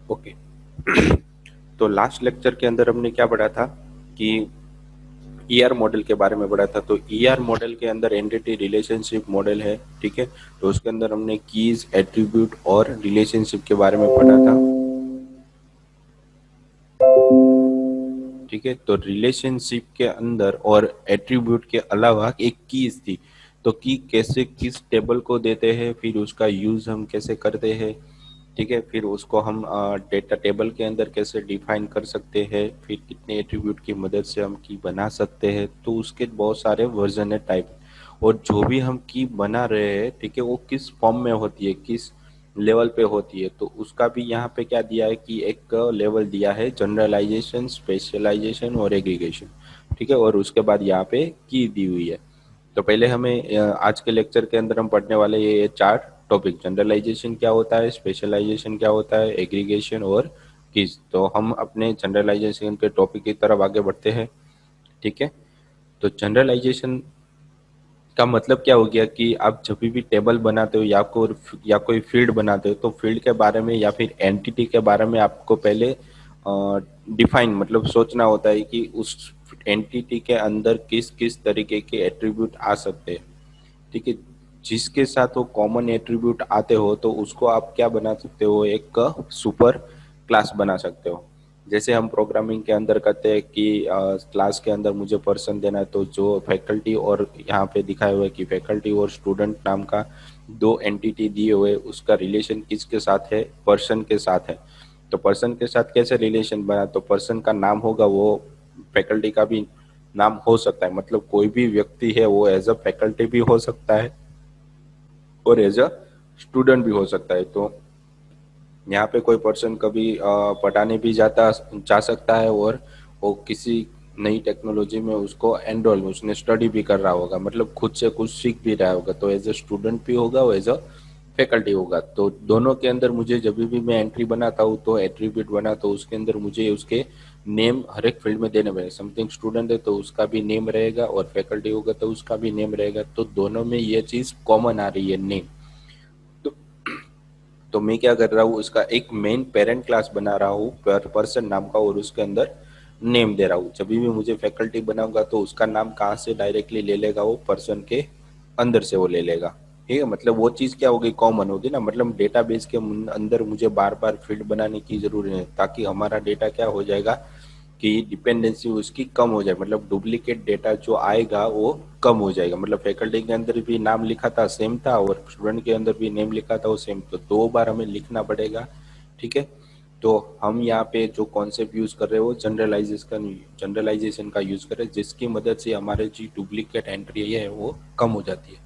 Okay. तो last lecture के अंदर हमने क्या पढ़ा था कि ईआर मॉडल के बारे में पढ़ा था। तो ईआर मॉडल के अंदर एंटिटी रिलेशनशिप मॉडल है, ठीक है। तो उसके अंदर हमने कीज, एट्रीब्यूट और रिलेशनशिप के बारे में पढ़ा था, ठीक है। तो रिलेशनशिप के अंदर और एट्रीब्यूट के अलावा एक कीज थी। तो की कैसे किस टेबल को देते हैं, फिर उसका यूज हम कैसे करते हैं, ठीक है। फिर उसको हम डेटा टेबल के अंदर कैसे डिफाइन कर सकते हैं, फिर कितने एट्रीब्यूट की मदद से हम की बना सकते हैं। तो उसके बहुत सारे वर्जन है, टाइप। और जो भी हम की बना रहे हैं, ठीक है, वो किस फॉर्म में होती है, किस लेवल पे होती है। तो उसका भी यहाँ पे क्या दिया है कि एक लेवल दिया है, जनरलाइजेशन, स्पेशलाइजेशन और एग्रीगेशन, ठीक है। और उसके बाद यहाँ पे की दी हुई है। तो पहले हमें आज के लेक्चर के अंदर हम पढ़ने वाले ये चार टॉपिक, जनरलाइजेशन क्या होता है, स्पेशलाइजेशन क्या होता है, एग्रीगेशन और कीज। तो हम अपने जनरलाइजेशन के टॉपिक की तरफ आगे बढ़ते हैं, ठीक है। तो जनरलाइजेशन का मतलब क्या हो गया कि आप जब भी टेबल बनाते हो या कोई फील्ड बनाते हो, तो फील्ड के बारे में या फिर एंटिटी के बारे में आपको पहले डिफाइन मतलब सोचना होता है कि उस एंटिटी के अंदर किस किस तरीके के एट्रीब्यूट आ सकते हैं, ठीक है। जिसके साथ वो कॉमन एट्रीब्यूट आते हो तो उसको आप क्या बना सकते हो, एक सुपर क्लास बना सकते हो। जैसे हम प्रोग्रामिंग के अंदर करते हैं कि क्लास के अंदर मुझे पर्सन देना है, तो जो फैकल्टी और यहाँ पे दिखाए हुए कि फैकल्टी और स्टूडेंट नाम का दो एंटिटी दिए हुए, उसका रिलेशन किसके साथ है, पर्सन के साथ है। तो पर्सन के साथ कैसे रिलेशन बना, तो पर्सन का नाम होगा वो फैकल्टी का भी नाम हो सकता है, मतलब कोई भी व्यक्ति है वो एज अ फैकल्टी भी हो सकता है और एज अ स्टूडेंट भी हो सकता है। तो यहाँ पे कोई पर्सन कभी पढ़ाने भी जाता जा सकता है और वो किसी नई टेक्नोलॉजी में उसको एनरोल, उसने स्टडी भी कर रहा होगा, मतलब खुद से कुछ सीख भी रहा होगा। तो एज अ स्टूडेंट भी होगा और एज अ फैकल्टी होगा। तो दोनों के अंदर मुझे जब भी मैं एंट्री बनाता हूँ तो एट्रीब्यूट बना, तो उसके अंदर मुझे उसके नेम हर एक फील्ड में देने पड़ेगा। समथिंग स्टूडेंट है तो उसका भी नेम रहेगा और फैकल्टी होगा तो उसका भी नेम रहेगा। तो दोनों में ये चीज़ कॉमन आ रही है, नेम। तो तो मैं क्या कर रहा हूँ, उसका एक मेन पेरेंट क्लास बना रहा हूँ पर्सन नाम का, और उसके अंदर नेम दे रहा हूँ। जब भी मुझे फैकल्टी बनाऊंगा तो उसका नाम कहाँ से डायरेक्टली ले लेगा, वो पर्सन के अंदर से वो ले लेगा, ठीक है। मतलब वो चीज़ क्या होगी, कॉमन होगी ना। मतलब डेटाबेस के अंदर मुझे बार बार फील्ड बनाने की जरूरत नहीं, ताकि हमारा डेटा क्या हो जाएगा कि डिपेंडेंसी उसकी कम हो जाए, मतलब डुप्लीकेट डेटा जो आएगा वो कम हो जाएगा। मतलब फैकल्टी के अंदर भी नाम लिखा था सेम था और स्टूडेंट के अंदर भी नेम लिखा था वो सेम, तो दो बार हमें लिखना पड़ेगा, ठीक है। तो हम यहाँ पे जो कॉन्सेप्ट यूज कर रहे हो जनरलाइजेशन का यूज कर रहे हैं, जिसकी मदद से हमारे जी डुप्लीकेट एंट्री है वो कम हो जाती है।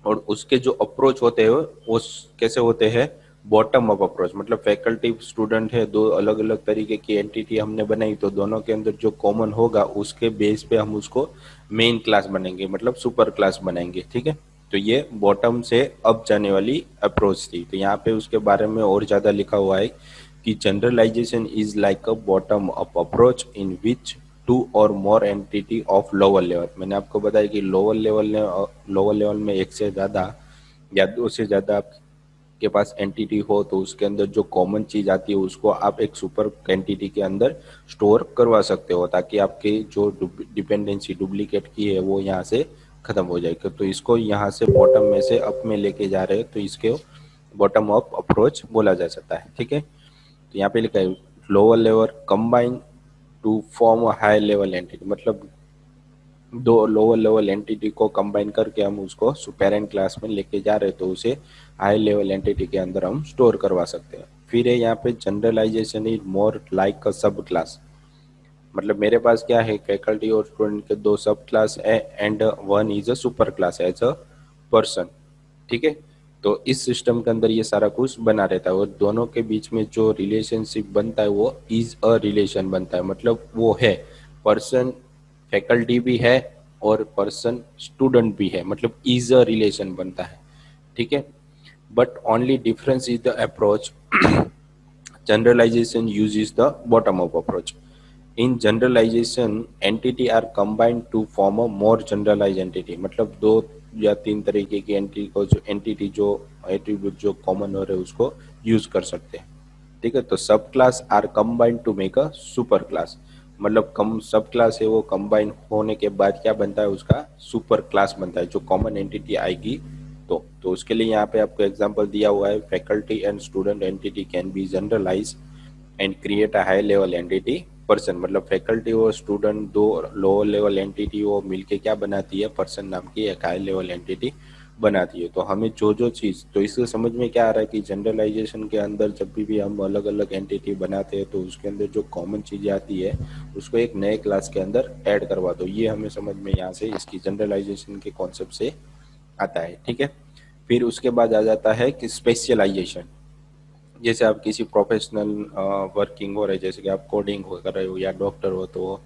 और उसके जो अप्रोच होते हैं वो कैसे होते हैं, बॉटम अप अप्रोच। मतलब फैकल्टी स्टूडेंट है, दो अलग अलग तरीके की एंटिटी हमने बनाई, तो दोनों के अंदर जो कॉमन होगा उसके बेस पे हम उसको मेन क्लास बनेंगे, मतलब सुपर क्लास बनाएंगे, ठीक है। तो ये बॉटम से अप जाने वाली अप्रोच थी। तो यहाँ पे उसके बारे में और ज़्यादा लिखा हुआ है कि generalisation is like a bottom up approach in which two और more entity of lower level. मैंने आपको बताया कि लोअर लेवल में एक से ज़्यादा या दो से ज़्यादा आपके पास एंटिटी हो तो उसके अंदर जो कॉमन चीज़ आती है उसको आप एक सुपर एंटिटी के अंदर स्टोर करवा सकते हो, ताकि आपकी जो डिपेंडेंसी डुप्लीकेट की है वो यहाँ से ख़त्म हो जाएगी। तो इसको यहाँ से बॉटम में से अप में लेके जा रहे हैं, तो इसके बॉटम अप अप्रोच बोला जा सकता है, ठीक है। तो यहाँ पे लिखा है lower level combine to form a high level entity, मतलब दो लोअर लेवल एंटिटी को कंबाइन करके हम उसको पेरेंट क्लास में लेके जा रहे हैं, तो उसे हाई लेवल एंटिटी के अंदर हम स्टोर करवा सकते हैं। फिर है यहाँ पे generalisation is more like a sub class. मतलब मेरे पास क्या है, फैकल्टी और स्टूडेंट के दो सब क्लास है and one is a super class as a person, ठीक है। तो इस सिस्टम के अंदर ये सारा कुछ बना रहता है और दोनों के बीच में जो रिलेशनशिप बनता है वो इज अ रिलेशन बनता है। मतलब वो है पर्सन फैकल्टी भी है और पर्सन स्टूडेंट भी है, मतलब इज अ रिलेशन बनता है, ठीक है। But only difference is the approach. Generalization uses the bottom-up approach. In generalization, entity are combined to form a more generalized entity. मतलब दो या तीन तरीके की एंटिटी को जो एट्रीब्यूट जो कॉमन हो रहे हैं उसको यूज कर सकते हैं, ठीक है। तो sub class are combined to make a super class, मतलब कम सब क्लास है वो कंबाइन होने के बाद क्या बनता है, उसका सुपर क्लास बनता है जो कॉमन एंटिटी आएगी। तो उसके लिए यहाँ पे आपको एग्जांपल दिया हुआ है, faculty and student entity can be generalise and create a high level entity person, मतलब फैकल्टी और स्टूडेंट दो लोअर लेवल एंटिटी वो मिलके क्या बनाती है, पर्सन नाम की एक हाई लेवल एंटिटी बनाती है। तो हमें जो चीज़, तो इससे समझ में क्या आ रहा है कि जनरलाइजेशन के अंदर जब भी हम अलग अलग एंटिटी बनाते हैं तो उसके अंदर जो कॉमन चीज़ें आती है उसको एक नए क्लास के अंदर ऐड करवा दो। ये हमें समझ में यहाँ से इसकी जनरलाइजेशन के कॉन्सेप्ट से आता है। ठीक है। फिर उसके बाद आ जाता है कि स्पेशलाइजेशन। जैसे आप किसी प्रोफेशनल वर्किंग हो रहे, जैसे कि आप कोडिंग हो कर रहे हो या डॉक्टर हो, तो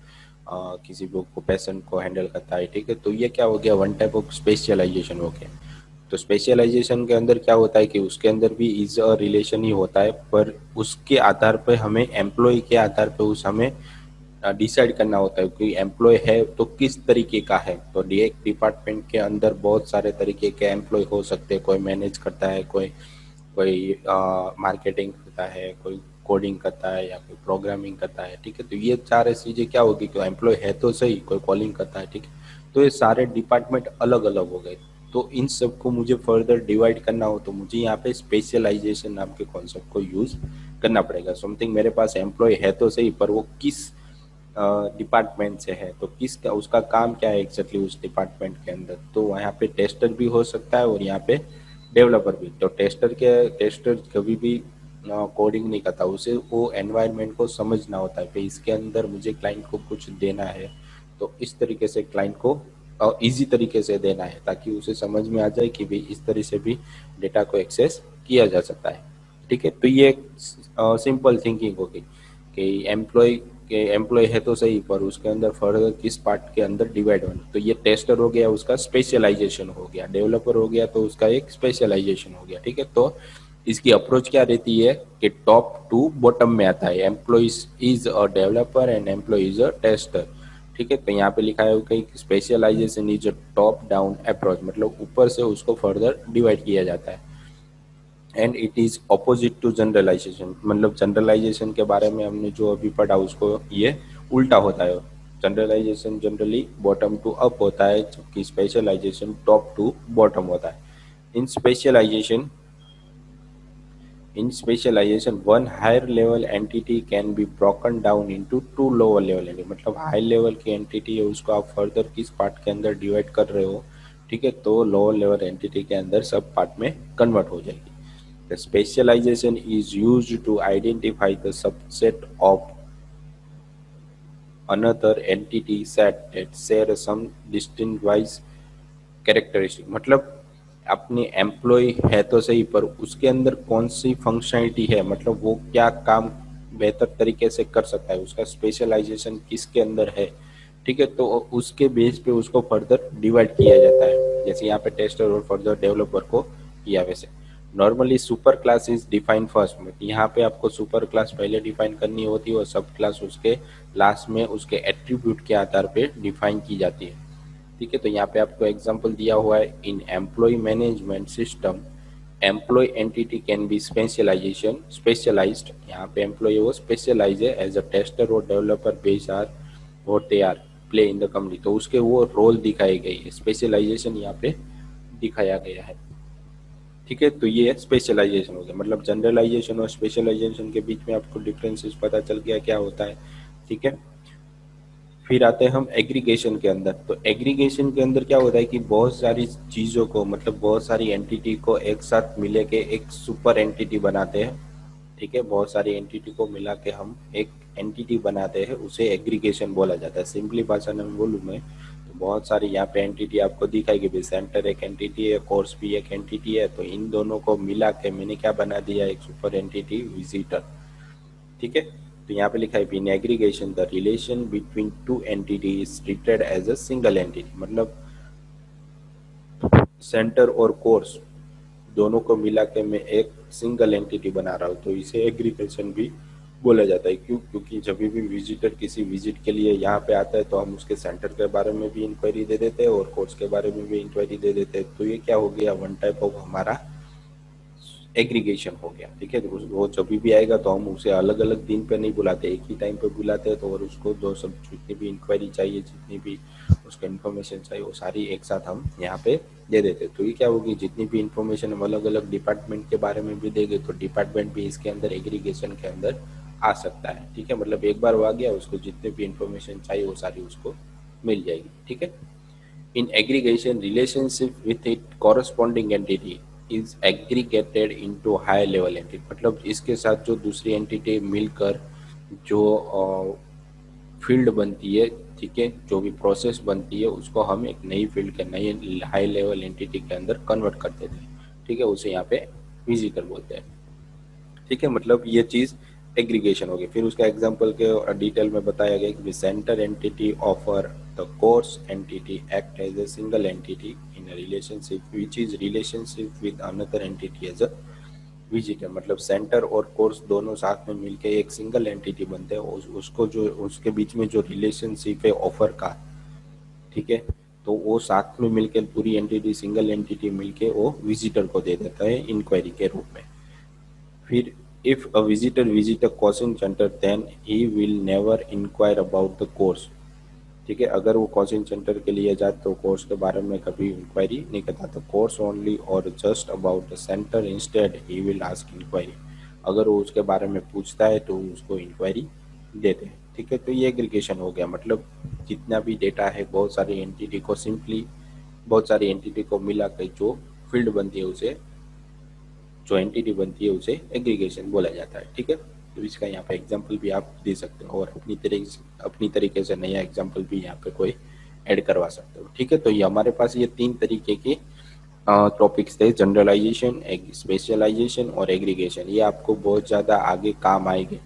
किसी को पेशेंट को हैंडल करता है। ठीक है। तो ये क्या हो गया, वन टाइप ऑफ स्पेशलाइजेशन हो गया। तो स्पेशलाइजेशन के अंदर क्या होता है कि उसके अंदर भी इज अ रिलेशन ही होता है, पर उसके आधार पर हमें एम्प्लॉय के आधार पर उस हमें डिसाइड करना होता है कि एम्प्लॉय है तो किस तरीके का है। तो एक डिपार्टमेंट के अंदर बहुत सारे तरीके के एम्प्लॉय हो सकते हैं, कोई मैनेज करता है, कोई कोई मार्केटिंग करता है, कोई कोडिंग करता है या कोई प्रोग्रामिंग करता है। ठीक है। तो ये चार चीज़ें क्या होगी कि एम्प्लॉय है तो सही, कोई कॉलिंग करता है। ठीक है। तो ये सारे डिपार्टमेंट अलग अलग हो गए। तो इन सबको मुझे फर्दर डिवाइड करना हो तो मुझे यहाँ पे स्पेशलाइजेशन नाम के कॉन्सेप्ट को यूज करना पड़ेगा। समथिंग मेरे पास एम्प्लॉय है तो सही, पर वो किस डिपार्टमेंट से है, तो किसका उसका काम क्या है एग्जैक्टली उस डिपार्टमेंट के अंदर। तो यहाँ पे टेस्टर भी हो सकता है और यहाँ पे डेवलपर भी। तो टेस्टर कभी भी कोडिंग नहीं करता, उसे वो एनवायरनमेंट को समझना होता है कि इसके अंदर मुझे क्लाइंट को कुछ देना है, तो इस तरीके से क्लाइंट को इजी तरीके से देना है ताकि उसे समझ में आ जाए कि भाई इस तरह से भी डेटा को एक्सेस किया जा सकता है। ठीक है। तो ये सिंपल थिंकिंग होगी कि एम्प्लॉय है तो सही, पर उसके अंदर फर्दर किस पार्ट के अंदर डिवाइड होना। तो ये टेस्टर हो गया, उसका स्पेशलाइजेशन हो गया। डेवलपर हो गया तो उसका एक स्पेशलाइजेशन हो गया। ठीक है। तो इसकी अप्रोच क्या रहती है कि टॉप टू बॉटम में आता है, employ is a developer and employ is a tester. ठीक है। तो यहाँ पे लिखा है कि specialisation is a top down approach, मतलब ऊपर से उसको फर्दर डिवाइड किया जाता है। And it is opposite to generalisation, मतलब जनरलाइजेशन के बारे में हमने जो अभी पढ़ा उसको ये उल्टा होता है। Generalisation generally bottom to up होता है, जबकि स्पेशलाइजेशन टॉप टू बॉटम होता है। In specialisation in specialization one higher level entity can be broken down into two lower level entity, मतलब हाई लेवल की एंटिटी है उसको आप फर्दर किस पार्ट के अंदर डिवाइड कर रहे हो। ठीक है। तो लोअर लेवल एंटिटी के अंदर सब पार्ट में कन्वर्ट हो जाएगी। The specialization is used to identify the subset of another entity set that share some distinct characteristic, मतलब अपने एम्प्लॉय है तो सही, पर उसके अंदर कौन सी फंक्शनैलिटी है, मतलब वो क्या काम बेहतर तरीके से कर सकता है, उसका स्पेशलाइजेशन किसके अंदर है। ठीक है। तो उसके बेस पे उसको फर्दर डिवाइड किया जाता है, जैसे यहाँ पे टेस्टर और फर्दर डेवलपर को किया वैसे। Normally super class is define first में, यहाँ पे आपको सुपर क्लास पहले डिफाइन करनी होती है और सब क्लास उसके लास्ट में उसके एट्रीब्यूट के आधार पे डिफाइन की जाती है। ठीक है। तो यहाँ पे आपको एग्जांपल दिया हुआ है, in employee management system employee entity can be specialization specialized, यहाँ पे एम्प्लॉय वो स्पेशलाइज है एज अ टेस्टर और डेवलपर बेस आर और they are play in the company, तो उसके वो रोल दिखाई गई है, स्पेशलाइजेशन यहाँ पे दिखाया गया है। ठीक है। तो ये स्पेशलाइजेशन हो गया, मतलब जनरलाइजेशन और स्पेशलाइजेशन के बीच में आपको डिफरेंसेस पता चल गया क्या होता है। ठीक है। फिर आते हैं हम एग्रीगेशन के अंदर। तो एग्रीगेशन के अंदर क्या होता है कि बहुत सारी चीज़ों को, मतलब बहुत सारी एंटिटी को एक साथ मिले के एक सुपर एंटिटी बनाते हैं। ठीक है। बहुत सारी एंटिटी को मिला के हम एक एंटिटी बनाते हैं, उसे एग्रीगेशन बोला जाता है। सिंपली भाषा में बोलूँ मैं तो बहुत सारी यहाँ पे एंटिटी आपको दिखाएगी भी, सेंटर एक एंटिटी है, कोर्स भी एक एंटिटी है, तो इन दोनों को मिला के मैंने क्या बना दिया, एक सुपर एंटिटी विजिटर। ठीक है। तो यहाँ पे लिखा है in aggregation the relation between two entity is treated as a single entity, मतलब सेंटर और कोर्स दोनों को मिला के मैं एक सिंगल एंटिटी बना रहा हूँ, तो इसे एग्रीगेशन भी बोला जाता है। क्यों? क्योंकि जब भी विजिटर किसी विजिट के लिए यहाँ पे आता है तो हम उसके सेंटर के बारे में भी इंक्वायरी दे देते हैं और कोर्स के बारे में भी इंक्वायरी दे देते हैं। तो ये क्या हो गया, वन टाइप ऑफ हमारा एग्रीगेशन हो गया। ठीक है, तो वो जब भी आएगा तो हम उसे अलग अलग दिन पे नहीं बुलाते, एक ही टाइम पे बुलाते हैं। तो और उसको जो सब जितनी भी इंक्वायरी चाहिए, जितनी भी उसको इन्फॉर्मेशन चाहिए, वो सारी एक साथ हम यहाँ पे दे देते हैं। तो ये क्या होगी, जितनी भी इंफॉर्मेशन हम अलग अलग डिपार्टमेंट के बारे में भी देंगे तो डिपार्टमेंट भी इसके अंदर एग्रीगेशन के अंदर आ सकता है। ठीक है, मतलब एक बार वो आ गया, उसको जितनी भी इंफॉर्मेशन चाहिए वो सारी उसको मिल जाएगी। ठीक है, in aggregation, relationship with its corresponding entity is aggregated into high level entity। मतलब इसके साथ जो दूसरी एंटिटी मिलकर जो फील्ड बनती है, ठीक है, जो भी प्रोसेस बनती है उसको हम एक नई फील्ड के नई हाई लेवल एंटिटी के अंदर कन्वर्ट कर देते हैं। ठीक है, उसे यहाँ पे विजिटर बोलते हैं। ठीक है, मतलब ये चीज एग्रीगेशन होगी। फिर उसका एग्जांपल के डिटेल में बताया गया कि centre entity offer the course entity act as a single entity in relationship which is relationship with another entity as a visitor. मतलब सेंटर और कोर्स दोनों साथ में मिलके एक सिंगल एंटिटी बनते हैं। उसको जो उसके बीच में जो रिलेशनशिप है ऑफर का, ठीक है, तो वो साथ में मिलकर पूरी एंटिटी सिंगल एंटिटी मिलके वो विजिटर को दे देता है इंक्वायरी के रूप में। फिर if a visitor visit a coaching centre then he will never inquire about the course। ठीक है, अगर वो कोचिंग सेंटर के लिए जाए तो कोर्स के बारे में कभी इंक्वायरी नहीं करता, तो कोर्स ओनली और just about the centre instead he will ask inquiry. अगर वो उसके बारे में पूछता है तो उसको इंक्वायरी देते हैं। ठीक है, तो ये एग्रीगेशन हो गया। मतलब जितना भी डेटा है बहुत सारी एंटिटी को सिंपली, बहुत सारी एंटिटी को मिला कर जो फील्ड बनती है उसे, जो एंटिटी बनती है उसे एग्रीगेशन बोला जाता है। ठीक है, तो इसका यहाँ पे एग्जांपल भी आप दे सकते हो और अपनी तरीके से नया एग्जांपल भी यहाँ पे कोई ऐड करवा सकते हो। ठीक है, तो ये हमारे पास ये तीन तरीके के टॉपिक्स थे, जनरलाइजेशन, स्पेशलाइजेशन और एग्रीगेशन। ये आपको बहुत ज़्यादा आगे काम आएंगे।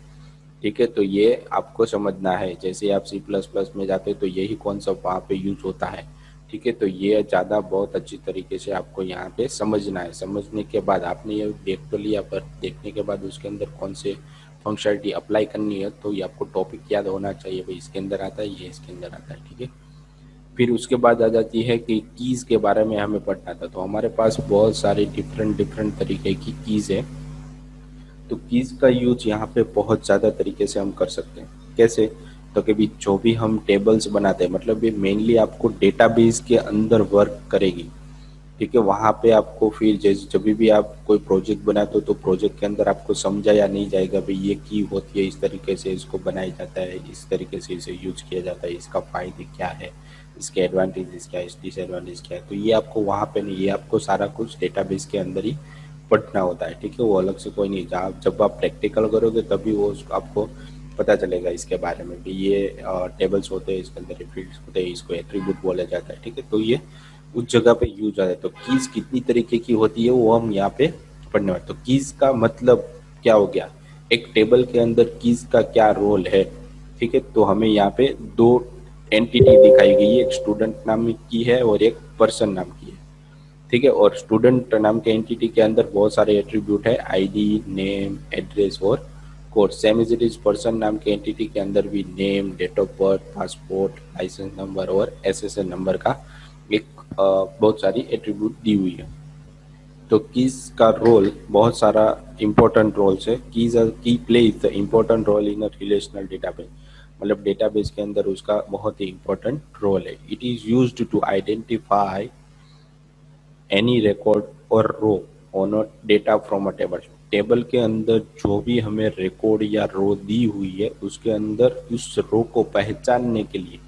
ठीक है, तो ये आपको समझना है। जैसे आप C++ में जाते हैं तो यही कॉन्सेप्ट वहाँ पे यूज होता है। ठीक है, तो ये ज़्यादा बहुत अच्छी तरीके से आपको यहाँ पे समझना है। समझने के बाद आपने ये देख तो लिया, पर देखने के बाद उसके अंदर कौन से फंक्शनलिटी अप्लाई करनी है तो ये आपको टॉपिक याद होना चाहिए, भाई इसके अंदर आता है, ये इसके अंदर आता है। ठीक है, फिर उसके बाद आ जाती है कि कीज़ के बारे में हमें पढ़ना था। तो हमारे पास बहुत सारी डिफरेंट डिफरेंट तरीके की कीज़ है। तो कीज का यूज यहाँ पे बहुत ज़्यादा तरीके से हम कर सकते हैं। कैसे, तो कभी जो भी हम टेबल्स बनाते हैं, मतलब ये मेनली आपको डेटाबेस के अंदर वर्क करेगी। ठीक है, वहाँ पे आपको फिर जैसे जब भी आप कोई प्रोजेक्ट बनाते हो तो प्रोजेक्ट के अंदर आपको समझाया नहीं जाएगा भाई ये की होती है, इस तरीके से इसको बनाया जाता है, इस तरीके से इसे यूज किया जाता है, इसका फायदे क्या है, इसके एडवांटेजेस क्या है, डिसएडवांटेज क्या है। तो ये आपको वहाँ पे नहीं, ये आपको सारा कुछ डेटाबेस के अंदर ही पढ़ना होता है। ठीक है, वो अलग से कोई नहीं, जहाँ जब आप प्रैक्टिकल करोगे तभी वो आपको पता चलेगा इसके बारे में भी। ये टेबल्स होते हैं, इसके अंदर फील्ड्स होते हैं, इसको एट्रीब्यूट बोला जाता है। ठीक है, तो ये उस जगह पे यूज आता है। तो कीज कितनी तरीके की होती है वो हम यहाँ पे पढ़ने वाले। तो कीज का मतलब क्या हो गया, एक टेबल के अंदर कीज का क्या रोल है। ठीक है, तो हमें यहाँ पे दो एंटिटी दिखाई गई है, एक स्टूडेंट नाम की है और एक पर्सन नाम की है। ठीक है, और स्टूडेंट नाम के एंटिटी के अंदर बहुत सारे एट्रीब्यूट है, आईडी, नेम, एड्रेस और code. Same as it is person नाम के एंटिटी के अंदर भी name, date of birth, passport, licence number और एसएसएन नंबर का एक बहुत सारी एट्रीब्यूट दी हुई है। तो कीज का रोल बहुत सारा इंपॉर्टेंट रोल्स है। Key plays the important role in a relational database. मतलब डेटाबेस के अंदर उसका बहुत ही इंपॉर्टेंट रोल है। It is used to identify any record और row on a data from a table. Table के अंदर जो भी हमें रिकॉर्ड या रो दी हुई है उसके अंदर उस रो को पहचानने के लिए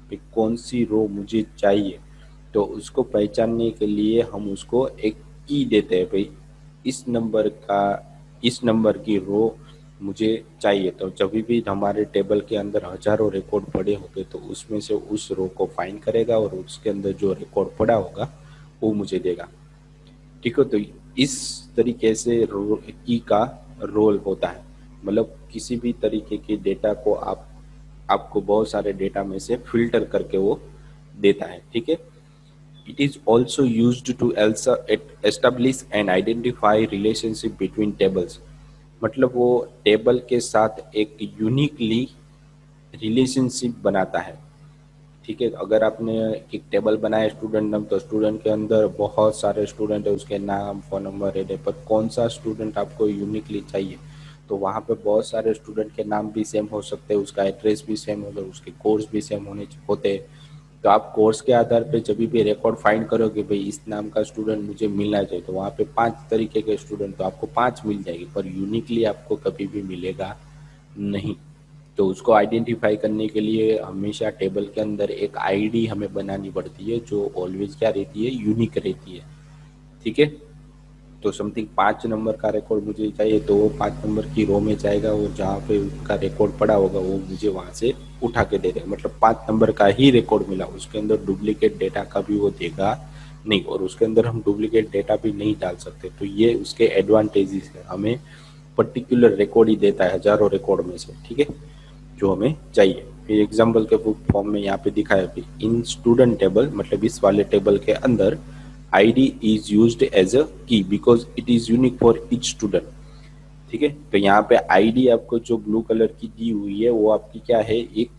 कि कौन सी रो मुझे चाहिए, तो उसको पहचानने के लिए हम उसको एक की देते हैं, भाई इस नंबर का, इस नंबर की रो मुझे चाहिए। तो जब भी हमारे टेबल के अंदर हजारों रिकॉर्ड पड़े होंगे तो उसमें से उस रो को फाइंड करेगा और उसके अंदर जो रिकॉर्ड पड़ा होगा वो मुझे देगा। ठीक है, तो इस तरीके से की का रोल होता है। मतलब किसी भी तरीके के डेटा को आपको बहुत सारे डेटा में से फिल्टर करके वो देता है। ठीक है, it is also used to establish and identify relationship between tables. मतलब वो टेबल के साथ एक यूनिकली रिलेशनशिप बनाता है। ठीक है, अगर आपने एक टेबल बनाया स्टूडेंट नाम, तो स्टूडेंट के अंदर बहुत सारे स्टूडेंट है, उसके नाम, फोन नंबर है, पर कौन सा स्टूडेंट आपको यूनिकली चाहिए, तो वहाँ पे बहुत सारे स्टूडेंट के नाम भी सेम हो सकते हैं, उसका एड्रेस भी सेम होगा, उसके कोर्स भी सेम होते हैं। तो आप कोर्स के आधार पे जब भी रिकॉर्ड फाइंड करोगे भाई इस नाम का स्टूडेंट मुझे मिलना चाहिए, तो वहाँ पे 5 तरीके के स्टूडेंट, तो आपको 5 मिल जाएगी, पर यूनिकली आपको कभी भी मिलेगा नहीं। तो उसको आइडेंटिफाई करने के लिए हमेशा टेबल के अंदर एक आईडी हमें बनानी पड़ती है, जो ऑलवेज क्या रहती है, यूनिक रहती है। ठीक है, तो समथिंग 5 नंबर का रिकॉर्ड मुझे चाहिए, तो वो 5 नंबर की रो में जाएगा, वो जहाँ पे उसका रिकॉर्ड पड़ा होगा वो मुझे वहाँ से उठा के दे देगा, मतलब 5 नंबर का ही रिकॉर्ड मिला, उसके अंदर डुप्लीकेट डेटा का भी वो देगा नहीं, और उसके अंदर हम डुप्लीकेट डेटा भी नहीं डाल सकते। तो ये उसके एडवांटेजेस है, हमें पर्टिकुलर रिकॉर्ड ही देता है हजारों रिकॉर्ड में से। ठीक है, जो हमें चाहिए। फिर एग्जाम्पल के फॉर्म में यहाँ पे दिखाया भी, इन स्टूडेंट टेबल, मतलब इस वाले टेबल के अंदर ID is used as a key because it is unique for each student. ठीक है, तो यहाँ पे आईडी आपको जो ब्लू कलर की दी हुई है वो आपकी क्या है, एक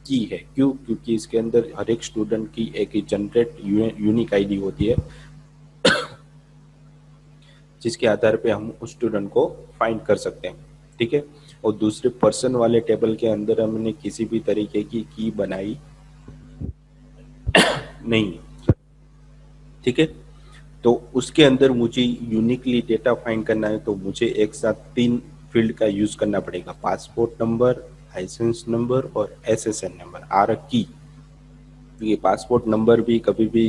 की है। क्यों? क्योंकि इसके अंदर हर एक स्टूडेंट की एक जनरेट यूनिक आईडी होती है, जिसके आधार पे हम उस स्टूडेंट को फाइंड कर सकते हैं। ठीक है, और दूसरे पर्सन वाले टेबल के अंदर हमने किसी भी तरीके की बनाई नहीं है। ठीक है, तो उसके अंदर मुझे यूनिकली डेटा फाइंड करना है, तो मुझे एक साथ 3 फील्ड का यूज करना पड़ेगा, पासपोर्ट नंबर, लाइसेंस नंबर और एसएसएन नंबर आर की। ये पासपोर्ट नंबर भी कभी भी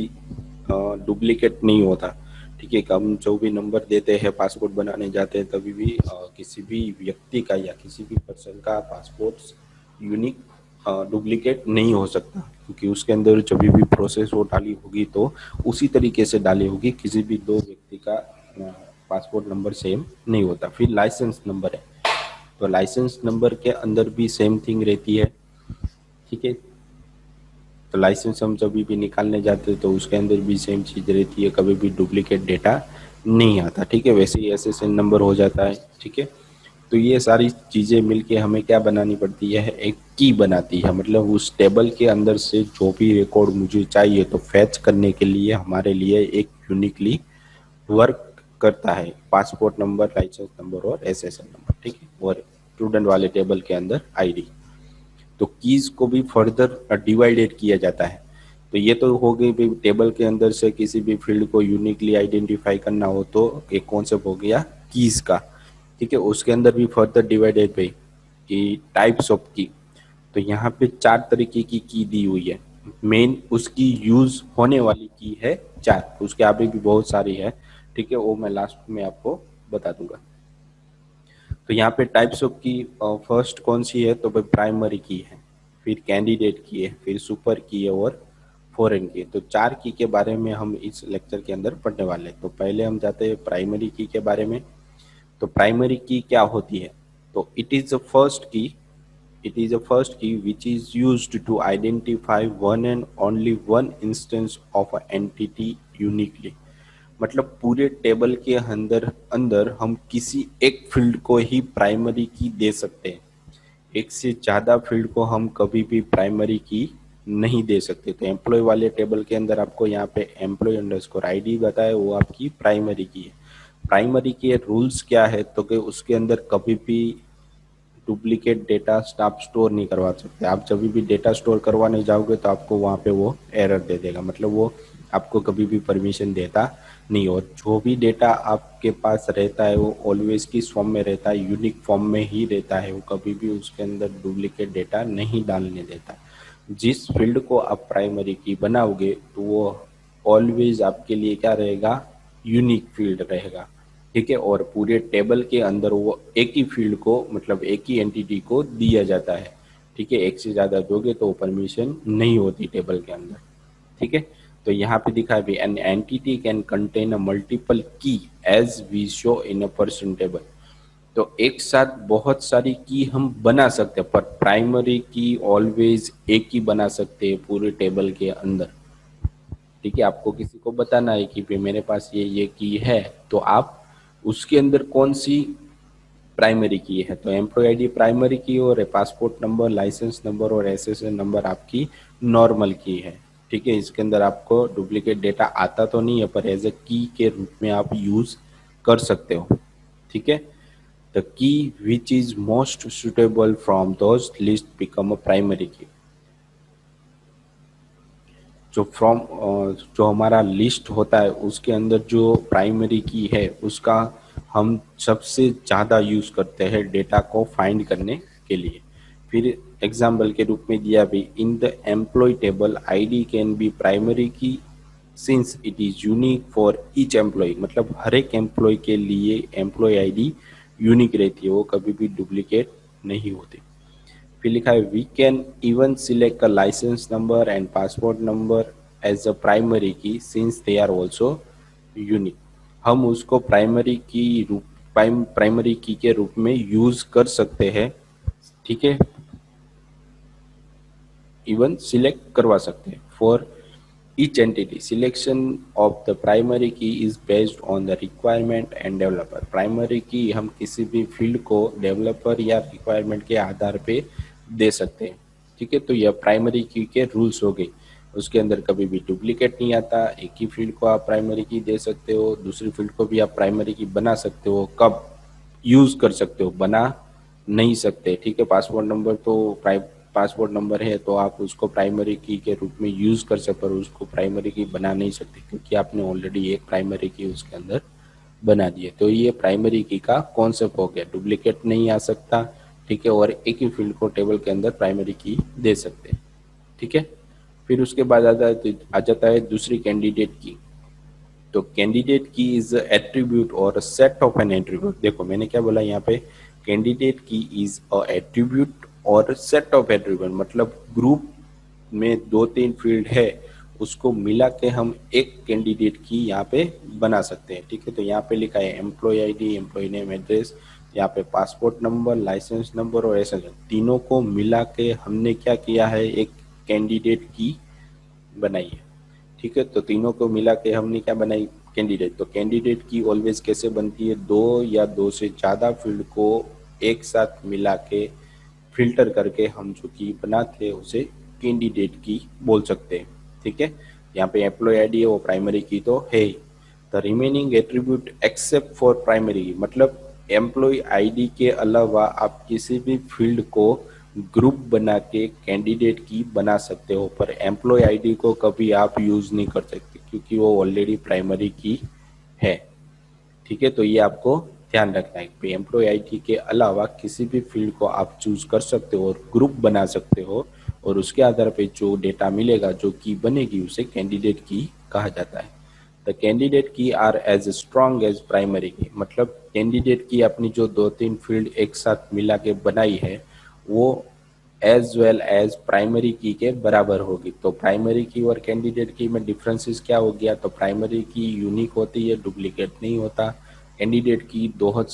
डुप्लीकेट नहीं होता। ठीक है, हम जो भी नंबर देते हैं पासपोर्ट बनाने जाते हैं, तभी भी किसी भी व्यक्ति का या किसी भी पर्सन का पासपोर्ट यूनिक डुप्लीकेट नहीं हो सकता, क्योंकि उसके अंदर जब भी प्रोसेस वो डाली होगी तो उसी तरीके से डाली होगी, किसी भी दो व्यक्ति का पासपोर्ट नंबर सेम नहीं होता। फिर लाइसेंस नंबर है, तो लाइसेंस नंबर के अंदर भी सेम थिंग रहती है। ठीक है, तो लाइसेंस हम जब भी निकालने जाते हैं तो उसके अंदर भी सेम चीज़ रहती है, कभी भी डुप्लीकेट डेटा नहीं आता। ठीक है, वैसे ही एसएसएन नंबर हो जाता है। ठीक है, तो ये सारी चीज़ें मिलके हमें क्या बनानी पड़ती है, एक की बनाती है, मतलब उस टेबल के अंदर से जो भी रिकॉर्ड मुझे चाहिए तो फैच करने के लिए हमारे लिए एक यूनिकली वर्क करता है, पासपोर्ट नंबर, लाइसेंस नंबर और एसएसएन नंबर। ठीक है, और स्टूडेंट वाले टेबल के अंदर आईडी। तो कीज को भी फर्दर डिवाइडेड किया जाता है। तो ये तो हो गई भाई, टेबल के अंदर से किसी भी फील्ड को यूनिकली आइडेंटिफाई करना हो तो एक कॉन्सेप्ट हो गया कीज का। ठीक है, उसके अंदर भी फर्दर डिवाइडेड भाई कि टाइप्स ऑफ की। तो यहाँ पे 4 तरीके की दी हुई है, मेन उसकी यूज होने वाली की है 4, उसके आगे भी बहुत सारी है। ठीक है, वो मैं लास्ट में आपको बता दूंगा। तो यहाँ पे टाइप्स ऑफ की फर्स्ट कौन सी है, तो भाई प्राइमरी की है, फिर कैंडिडेट की है, फिर सुपर की है और फॉरेन की है। तो 4 की के बारे में हम इस लेक्चर के अंदर पढ़ने वाले हैं। तो पहले हम जाते हैं प्राइमरी की के बारे में। तो प्राइमरी की क्या होती है, तो it is a first key which is used to identify one and only one instance of a entity uniquely. मतलब पूरे टेबल के अंदर अंदर हम किसी एक फील्ड को ही प्राइमरी की दे सकते हैं, एक से ज़्यादा फील्ड को हम कभी भी प्राइमरी की नहीं दे सकते। तो एम्प्लॉय वाले टेबल के अंदर आपको यहाँ पे एम्प्लॉय अंडरस्कोर आईडी बताया, वो आपकी प्राइमरी की है। प्राइमरी के रूल्स क्या है, तो कि उसके अंदर कभी भी डुप्लीकेट डेटा आप स्टोर नहीं करवा सकते। आप जब भी डेटा स्टोर करवाने जाओगे तो आपको वहाँ पे वो एरर दे देगा, मतलब वो आपको कभी भी परमिशन देता नहीं। और जो भी डेटा आपके पास रहता है वो ऑलवेज किस फॉर्म में रहता है, यूनिक फॉर्म में ही रहता है, वो कभी भी उसके अंदर डुप्लीकेट डेटा नहीं डालने देता। जिस फील्ड को आप प्राइमरी की बनाओगे तो वो ऑलवेज आपके लिए क्या रहेगा, यूनिक फील्ड रहेगा। ठीक है, और पूरे टेबल के अंदर वो एक ही फील्ड को, मतलब एक ही एंटिटी को दिया जाता है। ठीक है, एक से ज़्यादा दोगे तो परमिशन नहीं होती टेबल के अंदर। ठीक है, तो यहाँ पे दिखा है भी an entity can contain a multiple key as we show in a person table. तो एक साथ बहुत सारी की हम बना सकते हैं, पर प्राइमरी की ऑलवेज एक ही बना सकते हैं पूरे टेबल के अंदर। ठीक है, आपको किसी को बताना है कि भाई मेरे पास ये की है, तो आप उसके अंदर कौन सी प्राइमरी की है। तो एम्प्लॉय आईडी प्राइमरी की और पासपोर्ट नंबर, लाइसेंस नंबर और एसएसएन नंबर आपकी नॉर्मल की है। ठीक है, इसके अंदर आपको डुप्लीकेट डेटा आता तो नहीं है, पर एज ए की के रूप में आप यूज कर सकते हो। ठीक है, the key which is most suitable from those list become a primary की। जो फ्रॉम जो हमारा लिस्ट होता है उसके अंदर जो प्राइमरी की है उसका हम सबसे ज़्यादा यूज़ करते हैं डेटा को फाइंड करने के लिए। फिर एग्जाम्पल के रूप में दिया भी, in the employ table ID can be primary key since it is unique for each employee. मतलब हर एक एम्प्लॉय के लिए एम्प्लॉय आईडी यूनिक रहती है, वो कभी भी डुप्लीकेट नहीं होती। फिर लिखा है we can even select a licence number and passport number as a primary key since they are also unique. हम उसको प्राइमरी की के रूप में यूज कर सकते हैं। ठीक है, इवन सिलेक्ट करवा सकते हैं। For each entity selection of the primary key is based on the requirement and developer। Primary की हम किसी भी फील्ड को डेवलपर या रिक्वायरमेंट के आधार पे दे सकते हैं। ठीक है, तो यह प्राइमरी की के रूल्स हो गए। उसके अंदर कभी भी डुप्लीकेट नहीं आता। एक ही फील्ड को आप प्राइमरी की दे सकते हो, दूसरी फील्ड को भी आप प्राइमरी की बना सकते हो। कब यूज कर सकते हो, बना नहीं सकते। ठीक है, पासपोर्ट नंबर तो पासपोर्ट नंबर है तो आप उसको प्राइमरी की के रूप में यूज कर सकते, पर उसको प्राइमरी की बना नहीं सकते क्योंकि आपने ऑलरेडी एक प्राइमरी की उसके अंदर बना दी है। तो ये प्राइमरी की का कॉन्सेप्ट हो गया, डुप्लीकेट नहीं आ सकता। ठीक है, और एक ही फील्ड को टेबल के अंदर प्राइमरी की दे सकते हैं। ठीक है, फिर उसके बाद आ जाता है दूसरी कैंडिडेट की। तो कैंडिडेट की इज एट्रीब्यूट और सेट ऑफ एन एट्रीब्यूट। देखो मैंने क्या बोला यहाँ पे, कैंडिडेट की इज अ एट्रीब्यूट और सेट ऑफ एट्रीब्यूट। मतलब ग्रुप में दो तीन फील्ड है, उसको मिला के हम एक कैंडिडेट की यहाँ पे बना सकते हैं। ठीक है, तो यहाँ पे लिखा है employ ID, employ name, address, यहाँ पे पासपोर्ट नंबर, लाइसेंस नंबर और ऐसा तीनों को मिला के हमने क्या किया है, एक कैंडिडेट की बनाई है। ठीक है, तो तीनों को मिला के हमने क्या बनाई, कैंडिडेट। तो कैंडिडेट की ऑलवेज कैसे बनती है, दो या दो से ज़्यादा फील्ड को एक साथ मिला के फिल्टर करके हम जो की बनाते हैं उसे कैंडिडेट की बोल सकते हैं। ठीक है, यहाँ पे एम्प्लॉय आईडी है, वो प्राइमरी की तो है ही। The remaining attribute except for primary key, मतलब एम्प्लॉय आईडी के अलावा आप किसी भी फील्ड को ग्रुप बना के कैंडिडेट की बना सकते हो, पर एम्प्लॉय आईडी को कभी आप यूज नहीं कर सकते क्योंकि वो ऑलरेडी प्राइमरी की है। ठीक है, तो ये आपको ध्यान रखना है कि एम्प्लॉय आईडी के अलावा किसी भी फील्ड को आप चूज कर सकते हो और ग्रुप बना सकते हो, और उसके आधार पे जो डेटा मिलेगा, जो की बनेगी, उसे कैंडिडेट की कहा जाता है। The candidate key are as strong as primary key. मतलब कैंडिडेट की अपनी जो दो तीन फील्ड एक साथ मिला के बनाई है वो एज वेल एज प्राइमरी की के बराबर होगी। तो प्राइमरी की और कैंडिडेट की में डिफरेंसेस क्या हो गया, तो प्राइमरी की यूनिक होती है, डुप्लीकेट नहीं होता। कैंडिडेट की बहुत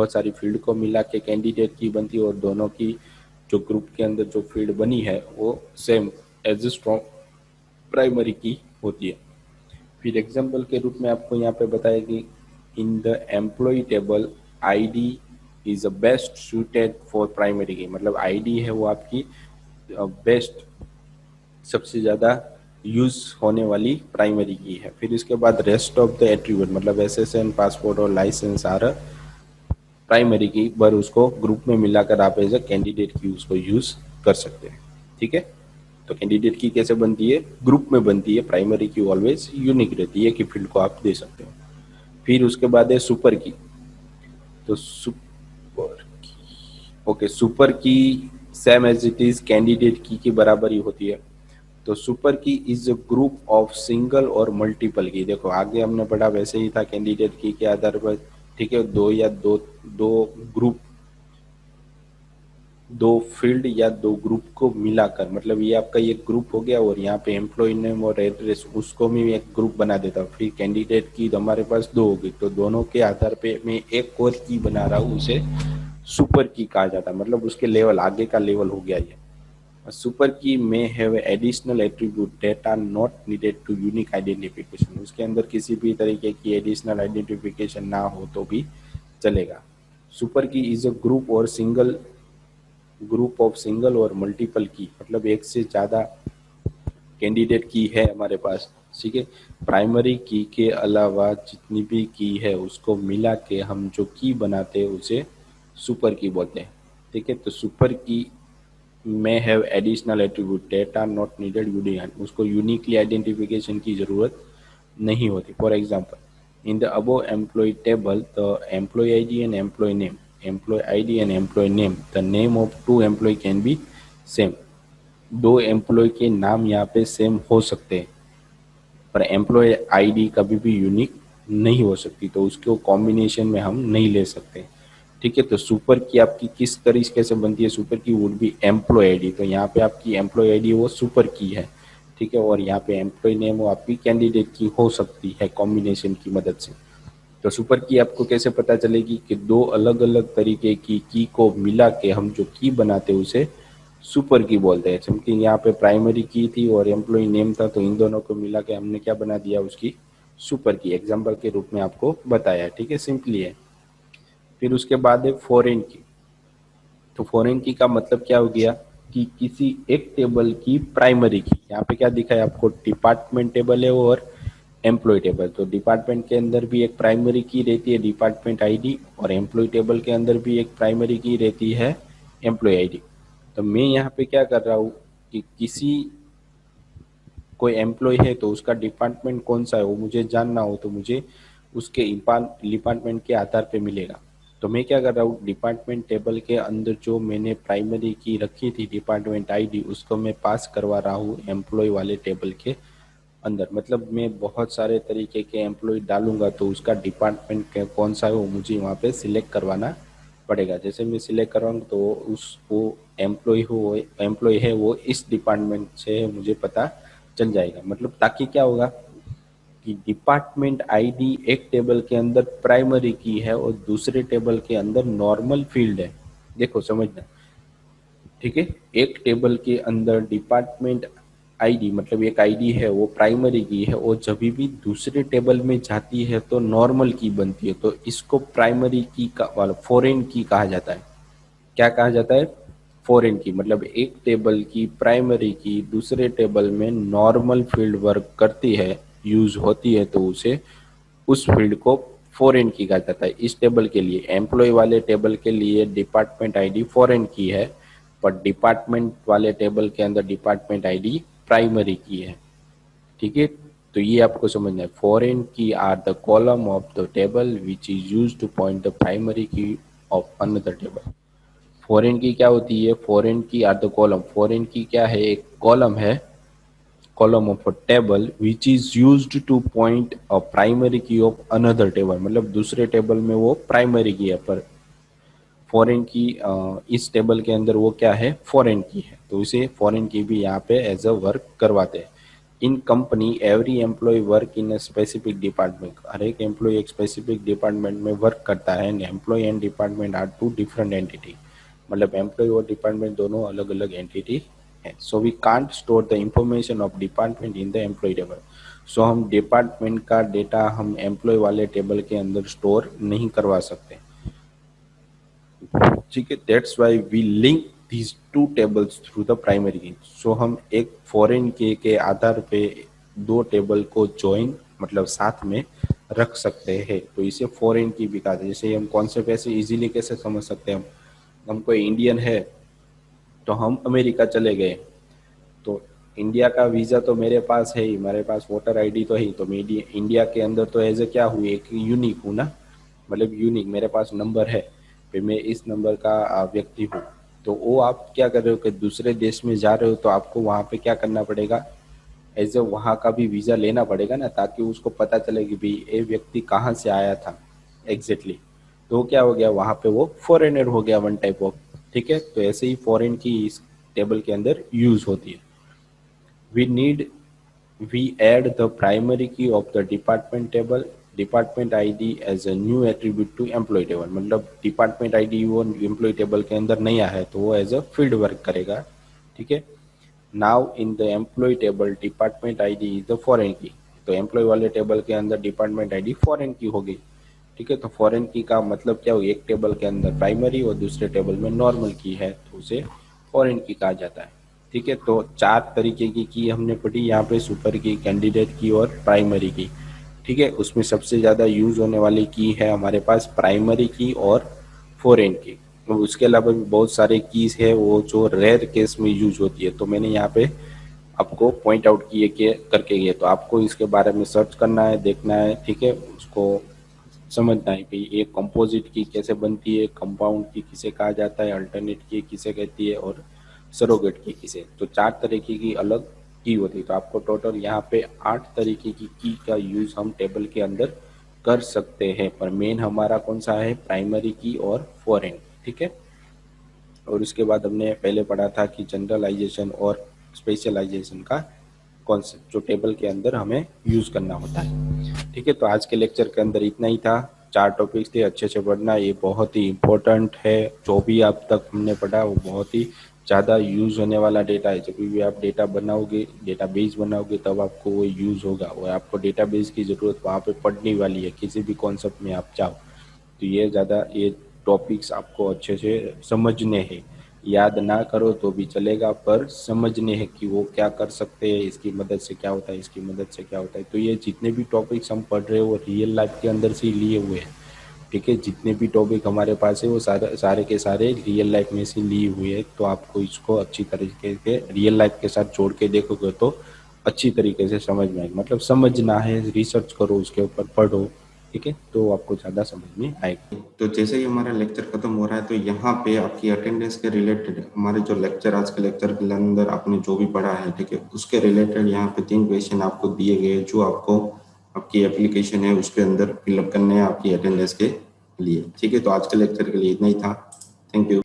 सारी फील्ड को मिला के कैंडिडेट की बनती है, और दोनों की जो ग्रुप के अंदर जो फील्ड बनी है वो सेम एज स्ट्रॉन्ग प्राइमरी की होती है। फिर एग्जाम्पल के रूप में आपको यहाँ पे बताया कि in the employ table ID is a best suited for primary key. मतलब आईडी है वो आपकी बेस्ट, सबसे ज़्यादा यूज होने वाली प्राइमरी की है। फिर इसके बाद रेस्ट ऑफ द एट्रीब्यूट, मतलब एसएसएन, पासपोर्ट और लाइसेंस आर प्राइमरी की, पर उसको ग्रुप में मिलाकर आप एज अ कैंडिडेट की उसको यूज कर सकते हैं। ठीक है, तो कैंडिडेट की कैसे बनती है, ग्रुप में बनती है। प्राइमरी की ऑलवेज यूनिक रहती है कि फील्ड को आप दे सकते हो। फिर उसके बाद है सुपर की। तो super key, okay, super key same as it is candidate key बराबर ही होती है। तो super key is a group of single और मल्टीपल की। देखो आगे हमने पढ़ा वैसे ही था कैंडिडेट की के आधार पर। ठीक है, दो या दो दो ग्रुप, दो फील्ड या दो ग्रुप को मिलाकर, मतलब ये आपका ये ग्रुप हो गया, और यहाँ पे एम्प्लॉय नेम और एड्रेस उसको भी एक ग्रुप बना देता हूँ। फिर कैंडिडेट की तो हमारे पास दो होगी, तो दोनों के आधार पे मैं एक और की बना रहा हूँ, उसे सुपर की कहा जाता है। मतलब उसके लेवल आगे का लेवल हो गया ये। सुपर की में have additional attribute that are not needed to unique identification. उसके अंदर किसी भी तरीके की एडिशनल आइडेंटिफिकेशन ना हो तो भी चलेगा। Super key is a group of single और मल्टीपल की, मतलब एक से ज्यादा कैंडिडेट की है हमारे पास, ठीक है। प्राइमरी की के अलावा जितनी भी की है उसको मिला के हम जो की बनाते हैं उसे सुपर की बोलते हैं, ठीक है। तो सुपर की में have additional attribute that are not needed union, उसको यूनिकली आइडेंटिफिकेशन की जरूरत नहीं होती। For example in the above employ table the employ ID and employ ID and employ name, the name of two employ can be same, दो employ के नाम यहाँ पे सेम हो सकते हैं पर एम्प्लॉय आईडी कभी भी यूनिक नहीं हो सकती, तो उसको कॉम्बिनेशन में हम नहीं ले सकते, ठीक है। तो सुपर की आपकी किस तरीके से बनती है, सुपर की वुड बी एम्प्लॉय आईडी, तो यहाँ पे आपकी एम्प्लॉय आईडी वो सुपर की है, ठीक है। और यहाँ पे एम्प्लॉय नेम वो आपकी कैंडिडेट की हो सकती है कॉम्बिनेशन की मदद से। तो सुपर की आपको कैसे पता चलेगी कि दो अलग अलग तरीके की को मिला के हम जो की बनाते हैं उसे सुपर की बोलते हैं। क्योंकि यहाँ पे प्राइमरी की थी और एम्प्लॉय नेम था, तो इन दोनों को मिला के हमने क्या बना दिया, उसकी सुपर की, एग्जाम्पल के रूप में आपको बताया, ठीक है, सिंपली है। फिर उसके बाद है फॉरेन की। तो फॉरेन की का मतलब क्या हो गया कि किसी एक टेबल की प्राइमरी की, यहाँ पे क्या दिखा है आपको, डिपार्टमेंट टेबल है और एम्प्लॉय टेबल। तो डिपार्टमेंट के अंदर भी एक प्राइमरी की रहती है डिपार्टमेंट आईडी, और एम्प्लॉय टेबल के अंदर भी एक प्राइमरी की रहती है एम्प्लॉय आईडी। तो मैं यहाँ पे क्या कर रहा हूँ कि किसी कोई एम्प्लॉय है तो उसका डिपार्टमेंट कौन सा है वो मुझे जानना हो, तो मुझे उसके डिपार्टमेंट के आधार पे मिलेगा। तो मैं क्या कर रहा हूँ, डिपार्टमेंट टेबल के अंदर जो मैंने प्राइमरी की रखी थी डिपार्टमेंट आईडी, उसको मैं पास करवा रहा हूँ एम्प्लॉय वाले टेबल के अंदर। मतलब मैं बहुत सारे तरीके के एम्प्लॉय डालूंगा तो उसका डिपार्टमेंट कौन सा है वो मुझे वहाँ पे सिलेक्ट करवाना पड़ेगा। जैसे मैं सिलेक्ट करवाऊंगा तो उस वो एम्प्लॉय है वो इस डिपार्टमेंट से है मुझे पता चल जाएगा। मतलब ताकि क्या होगा कि डिपार्टमेंट आईडी एक टेबल के अंदर प्राइमरी की है और दूसरे टेबल के अंदर नॉर्मल फील्ड है। देखो समझना, ठीक है। एक टेबल के अंदर डिपार्टमेंट आईडी मतलब एक आईडी है वो प्राइमरी की है, और जब भी दूसरे टेबल में जाती है तो नॉर्मल की बनती है, तो इसको प्राइमरी की का वाला फॉरेन की कहा जाता है। क्या कहा जाता है, फॉरेन की। मतलब एक टेबल की प्राइमरी की दूसरे टेबल में नॉर्मल फील्ड वर्क करती है, यूज होती है, तो उसे उस फील्ड को फॉरेन की कहा जाता है। इस टेबल के लिए, एम्प्लॉय वाले टेबल के लिए डिपार्टमेंट आईडी फॉरेन की है, पर डिपार्टमेंट वाले टेबल के अंदर डिपार्टमेंट आईडी प्राइमरी की है, ठीक है। तो ये आपको समझना है, foreign key are the column of the table which is use to point the primary key of another table. Foreign key क्या होती है, foreign key are the column, foreign key क्या है, एक कॉलम है, column of a table which is used to point a primary key of another table। मतलब दूसरे table में वो प्राइमरी की है, पर फॉरेन की इस टेबल के अंदर वो क्या है, फॉरेन की है, तो इसे फॉरेन की भी यहाँ पे एज अ वर्क करवाते हैं। In company every employee work in a specific department, हर एक एम्प्लॉय एक स्पेसिफिक डिपार्टमेंट में वर्क करता है। And employee and department are two different entity, मतलब एम्प्लॉय और डिपार्टमेंट दोनों अलग अलग एंटिटी है। So we can't store the information of department in the employ table. So हम डिपार्टमेंट का डेटा हम एम्प्लॉय वाले टेबल के अंदर स्टोर नहीं करवा सकते, ठीक है। That's why we link these two tables through the primary key. So हम एक फॉरेन के आधार पे दो टेबल को ज्वाइन मतलब साथ में रख सकते हैं, तो इसे फॉरेन की भी कहा जाता है। जैसे हम कॉन्सेप्ट ऐसे इजीली कैसे समझ सकते हैं, हम कोई इंडियन है तो हम अमेरिका चले गए, तो इंडिया का वीज़ा तो मेरे पास है ही, मेरे पास वोटर आईडी तो है ही, तो मैं इंडिया के अंदर तो एज ए क्या हुई, एक यूनिक हूँ ना, मतलब यूनिक मेरे पास नंबर है, फिर मैं इस नंबर का व्यक्ति हूँ। तो वो आप क्या कर रहे हो कि दूसरे देश में जा रहे हो तो आपको वहाँ पे क्या करना पड़ेगा, एज ए वहाँ का भी वीज़ा लेना पड़ेगा ना, ताकि उसको पता चले कि भाई ये व्यक्ति कहाँ से आया था एग्जैक्टली। तो क्या हो गया, वहाँ पे वो फॉरेनर हो गया वन टाइप ऑफ, ठीक है। तो ऐसे ही फॉरेन की इस टेबल के अंदर यूज होती है। we need we add the primary key of the department table department id as a new attribute to employee table। मतलब डिपार्टमेंट आईडी वो एम्प्लॉय टेबल के अंदर नहीं आया है तो वो एज अ फील्ड वर्क करेगा, ठीक है। Now in the employ table department ID is the foreign key, तो एम्प्लॉय वाले टेबल के अंदर डिपार्टमेंट आईडी फॉरेन की होगी। ठीक है। तो फॉरेन की का मतलब क्या हुई, एक टेबल के अंदर प्राइमरी और दूसरे टेबल में नॉर्मल की है तो उसे फॉरेन की कहा जाता है। ठीक है। तो 4 तरीके की हमने पढ़ी यहाँ पे, सुपर की, कैंडिडेट की और प्राइमरी की। ठीक है। उसमें सबसे ज़्यादा यूज होने वाली की है हमारे पास प्राइमरी की और फॉरेन की। तो उसके अलावा भी बहुत सारे कीज है वो जो रेयर केस में यूज होती है, तो मैंने यहाँ पे आपको पॉइंट आउट किए के करके गए, तो आपको इसके बारे में सर्च करना है, देखना है। ठीक है। उसको समझना है कि ये कंपोजिट की कैसे बनती है, कंपाउंड की किसे कहा जाता है, अल्टरनेट की किसे कहती है और सरोगेट की किसे। तो 4 तरीके की अलग की होती है। तो आपको टोटल यहाँ पे 8 तरीके की का यूज हम टेबल के अंदर कर सकते हैं, पर मेन हमारा कौन सा है, प्राइमरी की और फॉरेन। ठीक है। और उसके बाद हमने पहले पढ़ा था कि जनरलाइजेशन और स्पेशलाइजेशन का कॉन्सेप्ट जो टेबल के अंदर हमें यूज करना होता है। ठीक है। तो आज के लेक्चर के अंदर इतना ही था, 4 टॉपिक्स थे, अच्छे से पढ़ना, ये बहुत ही इम्पोर्टेंट है। जो भी अब तक हमने पढ़ा वो बहुत ही ज़्यादा यूज होने वाला डेटा है। जब भी आप डेटा बनाओगे, डेटाबेस बनाओगे, तब आपको वो यूज होगा और आपको डेटाबेस की ज़रूरत वहाँ पे पड़ने वाली है किसी भी कॉन्सेप्ट में आप जाओ। तो ये ज़्यादा ये टॉपिक्स आपको अच्छे से समझने हैं, याद ना करो तो भी चलेगा, पर समझने हैं कि वो क्या कर सकते हैं, इसकी मदद से क्या होता है, इसकी मदद से क्या होता है। तो ये जितने भी टॉपिक्स हम पढ़ रहे हैं वो रियल लाइफ के अंदर से ही लिए हुए हैं। ठीक है। जितने भी टॉपिक हमारे पास है वो सारे सारे के सारे रियल लाइफ में से लिए हुए हैं। तो आपको इसको अच्छी तरीके से रियल लाइफ के साथ जोड़ के देखोगे तो अच्छी तरीके से समझ में आएगी। मतलब समझना है, रिसर्च करो, उसके ऊपर पढ़ो। ठीक है। तो आपको ज़्यादा समझ में आएगा। तो जैसे ही हमारा लेक्चर खत्म हो रहा है तो यहाँ पे आपकी अटेंडेंस के रिलेटेड हमारे जो लेक्चर, आज के लेक्चर के अंदर आपने जो भी पढ़ा है, ठीक है, उसके रिलेटेड यहाँ पे 3 क्वेश्चन आपको दिए गए जो आपको आपकी एप्लीकेशन है उसके अंदर फिलअप करने हैं आपकी अटेंडेंस के लिए। ठीक है। तो आज के लेक्चर के लिए इतना ही था। Thank you.